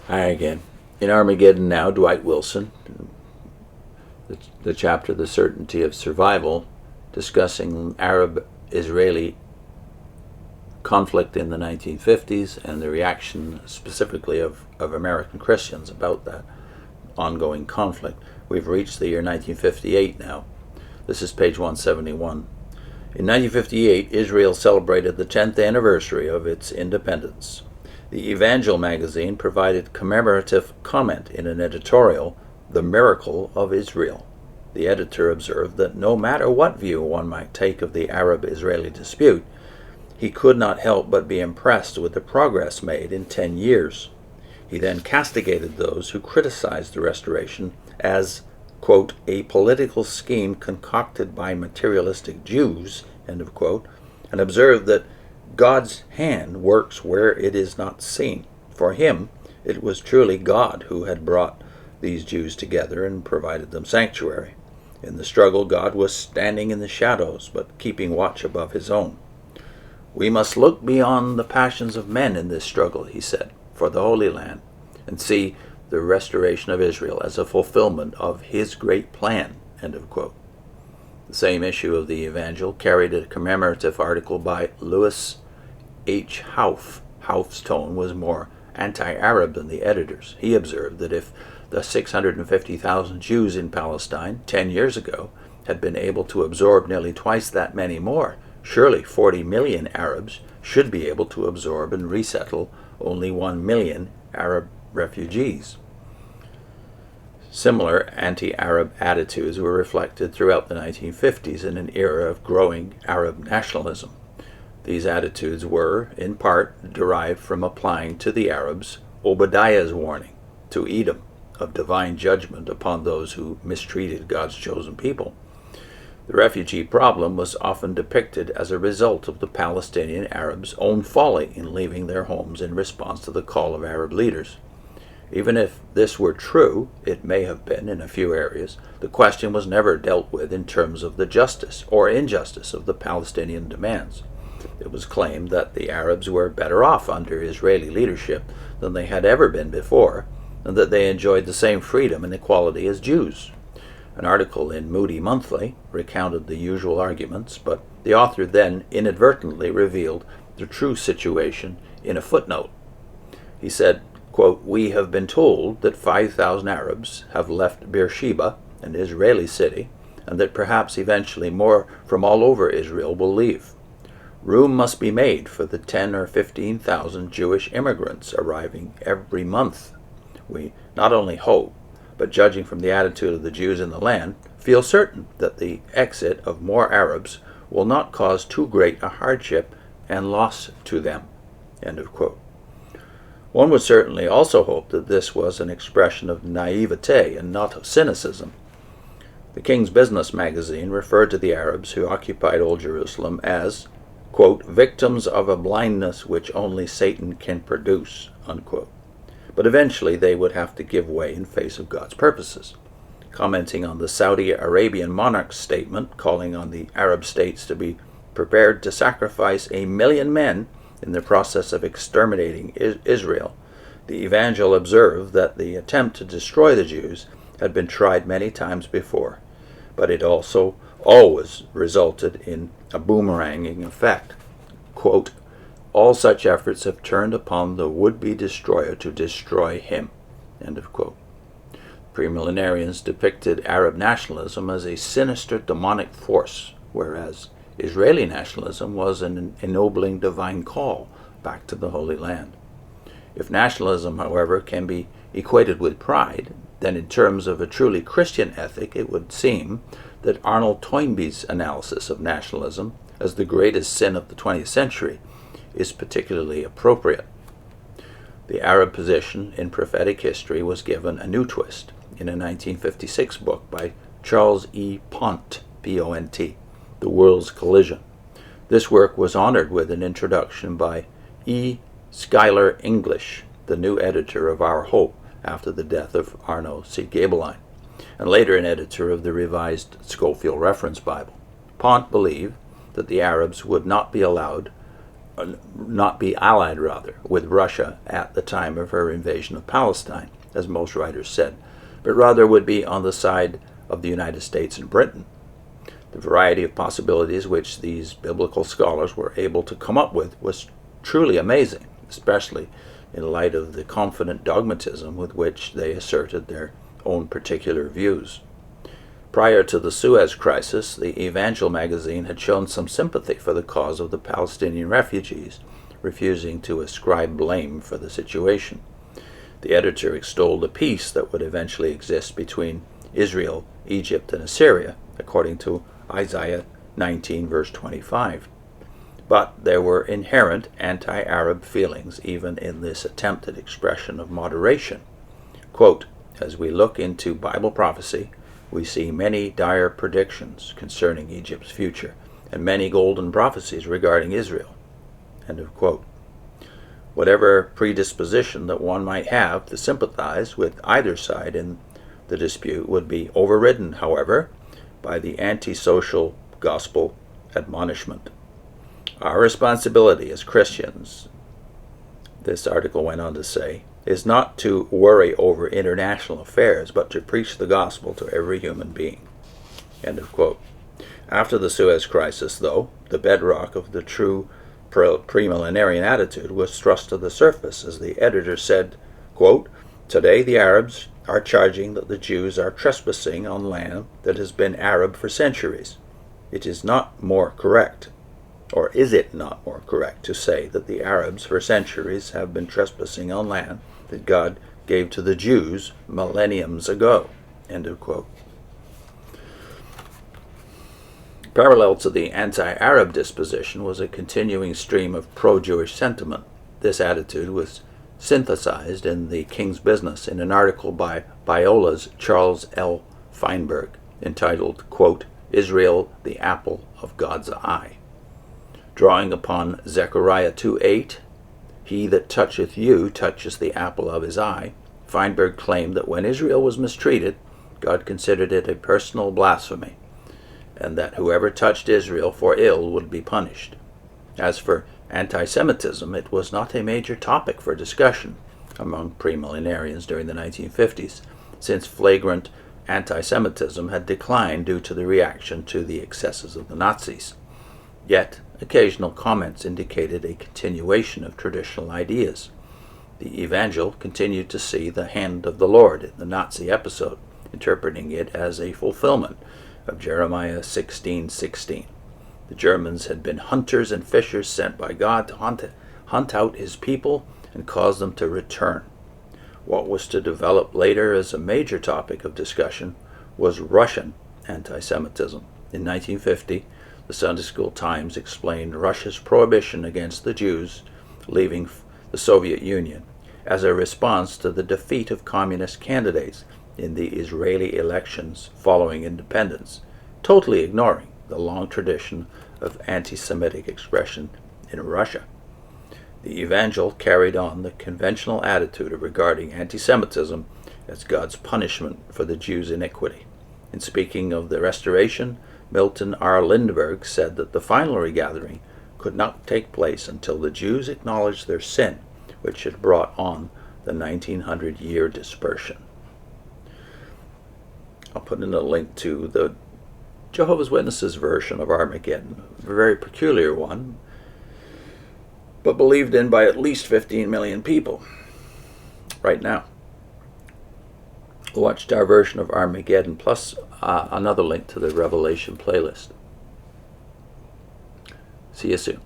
Hi again. In Armageddon now, Dwight Wilson, the chapter The Certainty of Survival, discussing Arab-Israeli conflict in the 1950s and the reaction specifically of American Christians about that ongoing conflict. We've reached the year 1958 now. This is page 171. In 1958, Israel celebrated the 10th anniversary of its independence. The Evangel magazine provided commemorative comment in an editorial, The Miracle of Israel. The editor observed that no matter what view one might take of the Arab-Israeli dispute, he could not help but be impressed with the progress made in 10 years. He then castigated those who criticized the restoration as, quote, a political scheme concocted by materialistic Jews, end of quote, and observed that God's hand works where it is not seen. For him, it was truly God who had brought these Jews together and provided them sanctuary. In the struggle, God was standing in the shadows, but keeping watch above his own. We must look beyond the passions of men in this struggle, he said, for the Holy Land, and see the restoration of Israel as a fulfillment of his great plan, end of quote. The same issue of the Evangel carried a commemorative article by Louis H. Hauff. Hauff's tone was more anti-Arab than the editor's. He observed that if the 650,000 Jews in Palestine 10 years ago had been able to absorb nearly twice that many more, surely 40 million Arabs should be able to absorb and resettle only 1 million Arab refugees. Similar anti-Arab attitudes were reflected throughout the 1950s in an era of growing Arab nationalism. These attitudes were, in part, derived from applying to the Arabs Obadiah's warning to Edom of divine judgment upon those who mistreated God's chosen people. The refugee problem was often depicted as a result of the Palestinian Arabs' own folly in leaving their homes in response to the call of Arab leaders. Even if this were true, it may have been in a few areas, the question was never dealt with in terms of the justice or injustice of the Palestinian demands. It was claimed that the Arabs were better off under Israeli leadership than they had ever been before, and that they enjoyed the same freedom and equality as Jews. An article in Moody Monthly recounted the usual arguments, but the author then inadvertently revealed the true situation in a footnote. He said, quote, we have been told that 5,000 Arabs have left Beersheba, an Israeli city, and that perhaps eventually more from all over Israel will leave. Room must be made for the 10 or 15,000 Jewish immigrants arriving every month. We not only hope, but judging from the attitude of the Jews in the land, feel certain that the exit of more Arabs will not cause too great a hardship and loss to them, end of quote. One would certainly also hope that this was an expression of naivete and not of cynicism. The King's Business magazine referred to the Arabs who occupied Old Jerusalem as, quote, victims of a blindness which only Satan can produce, unquote. But eventually they would have to give way in face of God's purposes. Commenting on the Saudi Arabian monarch's statement calling on the Arab states to be prepared to sacrifice 1 million men in the process of exterminating Israel, the Evangel observed that the attempt to destroy the Jews had been tried many times before, but it also always resulted in a boomeranging effect. Quote, all such efforts have turned upon the would-be destroyer to destroy him, end of quote. Premillenarians depicted Arab nationalism as a sinister demonic force, whereas Israeli nationalism was an ennobling divine call back to the Holy Land. If nationalism, however, can be equated with pride, then in terms of a truly Christian ethic, it would seem that Arnold Toynbee's analysis of nationalism as the greatest sin of the 20th century is particularly appropriate. The Arab position in prophetic history was given a new twist in a 1956 book by Charles E. Pont, P-O-N-T, The World's Collision. This work was honored with an introduction by E. Schuyler English, the new editor of Our Hope after the death of Arno C. Gaebelein, and later an editor of the Revised Schofield Reference Bible. Pont believed that the Arabs would not be allowed not be allied rather, with Russia at the time of her invasion of Palestine, as most writers said, but rather would be on the side of the United States and Britain. The variety of possibilities which these biblical scholars were able to come up with was truly amazing, especially in light of the confident dogmatism with which they asserted their own particular views. Prior to the Suez crisis, the Evangel magazine had shown some sympathy for the cause of the Palestinian refugees, refusing to ascribe blame for the situation. The editor extolled the peace that would eventually exist between Israel, Egypt, and Assyria, according to Isaiah 19, verse 25. But there were inherent anti-Arab feelings even in this attempted expression of moderation. Quote, "As we look into Bible prophecy, we see many dire predictions concerning Egypt's future, and many golden prophecies regarding Israel." End of quote. Whatever predisposition that one might have to sympathize with either side in the dispute would be overridden, however, by the antisocial gospel admonishment. Our responsibility as Christians, this article went on to say, is not to worry over international affairs, but to preach the gospel to every human being. End of quote. After the Suez crisis, though, the bedrock of the true premillenarian attitude was thrust to the surface, as the editor said, quote, "Today the Arabs are charging that the Jews are trespassing on land that has been Arab for centuries. It is not more correct, or is it not more correct, to say that the Arabs for centuries have been trespassing on land that God gave to the Jews millenniums ago?" End of quote. Parallel to the anti-Arab disposition was a continuing stream of pro-Jewish sentiment. This attitude was synthesized in The King's Business in an article by Biola's Charles L. Feinberg entitled, quote, "Israel, the Apple of God's Eye." Drawing upon Zechariah 2:8, "He that toucheth you touches the apple of his eye," Feinberg claimed that when Israel was mistreated, God considered it a personal blasphemy, and that whoever touched Israel for ill would be punished. As for anti-Semitism, it was not a major topic for discussion among premillenarians during the 1950s, since flagrant anti-Semitism had declined due to the reaction to the excesses of the Nazis. Yet, occasional comments indicated a continuation of traditional ideas. The Evangel continued to see the hand of the Lord in the Nazi episode, interpreting it as a fulfillment of Jeremiah 16:16. The Germans had been hunters and fishers sent by God to hunt out his people and cause them to return. What was to develop later as a major topic of discussion was Russian anti-Semitism. In 1950, the Sunday School Times explained Russia's prohibition against the Jews leaving the Soviet Union as a response to the defeat of communist candidates in the Israeli elections following independence, totally ignoring the long tradition of anti-Semitic expression in Russia. The Evangel carried on the conventional attitude regarding anti-Semitism as God's punishment for the Jews' iniquity. In speaking of the Restoration, Milton R. Lindbergh said that the final regathering could not take place until the Jews acknowledged their sin, which had brought on the 1900-year dispersion. I'll put in a link to the Jehovah's Witnesses version of Armageddon, a very peculiar one, but believed in by at least 15 million people right now. Watched our version of Armageddon, plus another link to the Revelation playlist. See you soon.